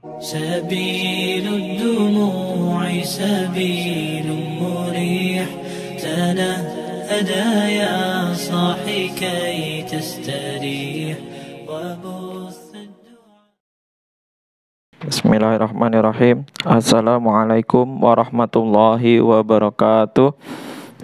سبيل الدموع سبيل مريح تنهدى يا صاحي كي تستريح Bismillahirrahmanirrahim. Assalamualaikum warahmatullahi wabarakatuh.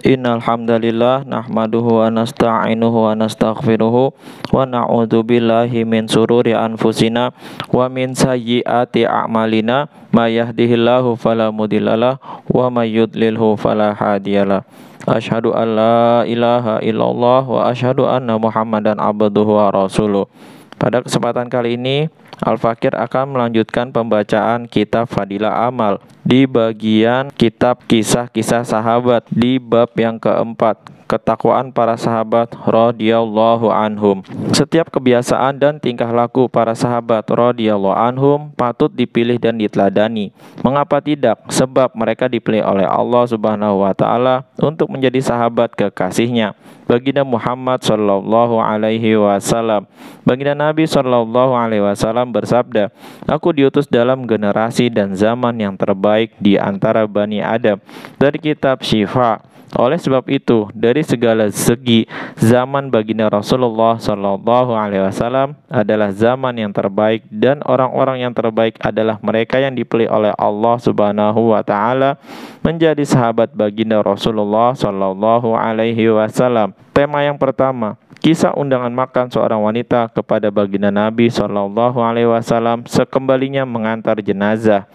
Innal hamdalillah nahmaduhu wa nasta'inuhu wa nastaghfiruhu wa na'udzu billahi min sururi anfusina wa min sayyiati a'malina may yahdihillahu fala mudhillalah wa may yudlilhu fala hadiyalah. Asyhadu an la ilaha illallah wa asyhadu anna Muhammadan abduhu wa rasuluh. Pada kesempatan kali ini, Al-Fakir akan melanjutkan pembacaan kitab Fadilah Amal di bagian kitab kisah-kisah sahabat di bab yang keempat, ketakwaan para sahabat radhiyallahu anhum. Setiap kebiasaan dan tingkah laku para sahabat radhiyallahu anhum patut dipilih dan diteladani. Mengapa tidak? Sebab mereka dipilih oleh Allah Subhanahu wa taala untuk menjadi sahabat kekasihnya, baginda Muhammad sallallahu alaihi wasallam. Baginda Nabi sallallahu alaihi wasallam bersabda, "Aku diutus dalam generasi dan zaman yang terbaik di antara Bani Adam." Dari kitab Syifa. Oleh sebab itu, dari segala segi, zaman baginda Rasulullah sallallahu alaihi wasallam adalah zaman yang terbaik, dan orang-orang yang terbaik adalah mereka yang dipilih oleh Allah Subhanahu wa taala menjadi sahabat baginda Rasulullah sallallahu alaihi wasallam. Tema yang pertama, kisah undangan makan seorang wanita kepada baginda Nabi sallallahu alaihi wasallam sekembalinya mengantar jenazah.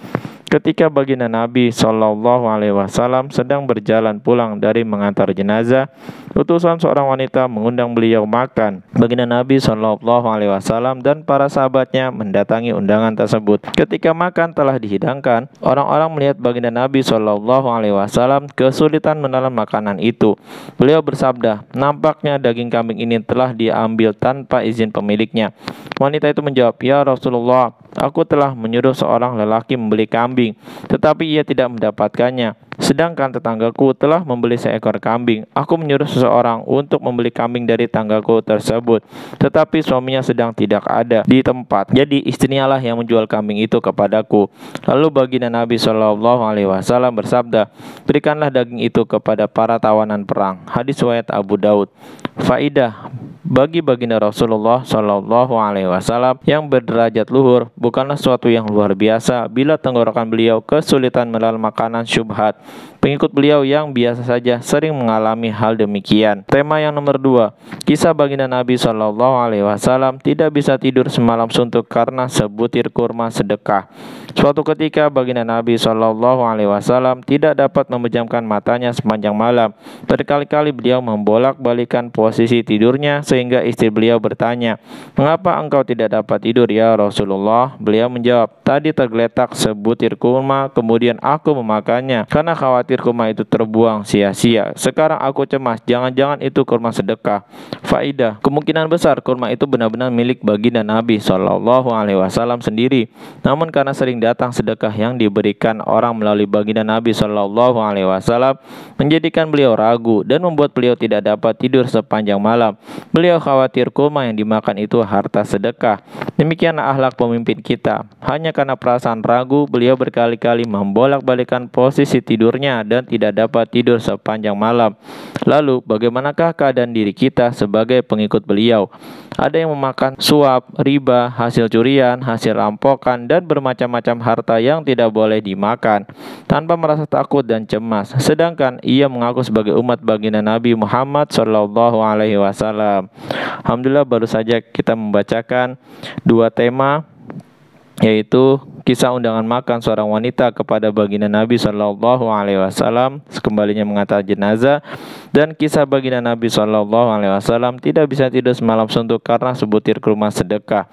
Ketika baginda Nabi sallallahu alaihi wasallam sedang berjalan pulang dari mengantar jenazah, utusan seorang wanita mengundang beliau makan. Baginda Nabi sallallahu alaihi wasallam dan para sahabatnya mendatangi undangan tersebut. Ketika makan telah dihidangkan, orang-orang melihat baginda Nabi sallallahu alaihi wasallam kesulitan menelan makanan itu. Beliau bersabda, "Nampaknya daging kambing ini telah diambil tanpa izin pemiliknya." Wanita itu menjawab, "Ya Rasulullah, aku telah menyuruh seorang lelaki membeli kambing, tetapi ia tidak mendapatkannya. Sedangkan tetanggaku telah membeli seekor kambing. Aku menyuruh seseorang untuk membeli kambing dari tanggaku tersebut, tetapi suaminya sedang tidak ada di tempat. Jadi istrinya lah yang menjual kambing itu kepadaku." Lalu baginda Nabi sallallahu alaihi wasallam bersabda, "Berikanlah daging itu kepada para tawanan perang." Hadis riwayat Abu Daud. Faidah, bagi baginda Rasulullah sallallahu alaihi wasallam yang berderajat luhur, bukanlah suatu yang luar biasa bila tenggorokan beliau kesulitan menelan makanan syubhat. Pengikut beliau yang biasa saja sering mengalami hal demikian. Tema yang nomor 2, kisah baginda Nabi sallallahu alaihi wasallam tidak bisa tidur semalam suntuk karena sebutir kurma sedekah. Suatu ketika baginda Nabi sallallahu alaihi wasallam tidak dapat memejamkan matanya sepanjang malam. Berkali-kali beliau membolak-balikan posisi tidurnya sehingga istri beliau bertanya, "Mengapa engkau tidak dapat tidur ya Rasulullah?" Beliau menjawab, "Tadi tergeletak sebutir kurma, kemudian aku memakannya karena khawatir kurma itu terbuang sia-sia. Sekarang aku cemas, jangan-jangan itu kurma sedekah." Faidah, kemungkinan besar kurma itu benar-benar milik baginda Nabi sallallahu alaihi wasallam sendiri. Namun karena sering datang sedekah yang diberikan orang melalui baginda Nabi sallallahu alaihi wasallam menjadikan beliau ragu dan membuat beliau tidak dapat tidur sepanjang malam. Beliau khawatir kurma yang dimakan itu harta sedekah. Demikianlah akhlak pemimpin kita. Hanya karena perasaan ragu, beliau berkali-kali membolak-balikan posisi tidurnya dan tidak dapat tidur sepanjang malam. Lalu bagaimanakah keadaan diri kita sebagai pengikut beliau? Ada yang memakan suap, riba, hasil curian, hasil rampokan, dan bermacam-macam harta yang tidak boleh dimakan tanpa merasa takut dan cemas. Sedangkan ia mengaku sebagai umat baginda Nabi Muhammad sallallahu alaihi wasallam. Alhamdulillah, baru saja kita membacakan 2 tema, yaitu kisah undangan makan seorang wanita kepada baginda Nabi sallallahu alaihi wasallam sekembalinya mengantar jenazah, dan kisah baginda Nabi sallallahu alaihi wasallam tidak bisa tidur semalam suntuk karena sebutir kurma sedekah.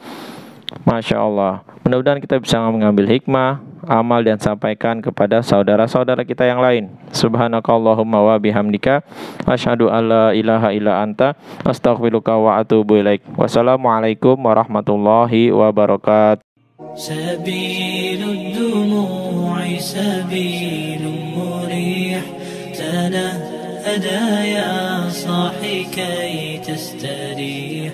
Masya Allah. Mudah-mudahan kita bisa mengambil hikmah, amal, dan sampaikan kepada saudara-saudara kita yang lain. Subhanakallahumma wa bihamdika, asyhadu an la ilaha illa anta, astaghfiruka wa atubu ilaik. Wassalamualaikum warahmatullahi wabarakatuh. سبيل الدموع سبيل مريح تنهدى يا صاحي كي تستريح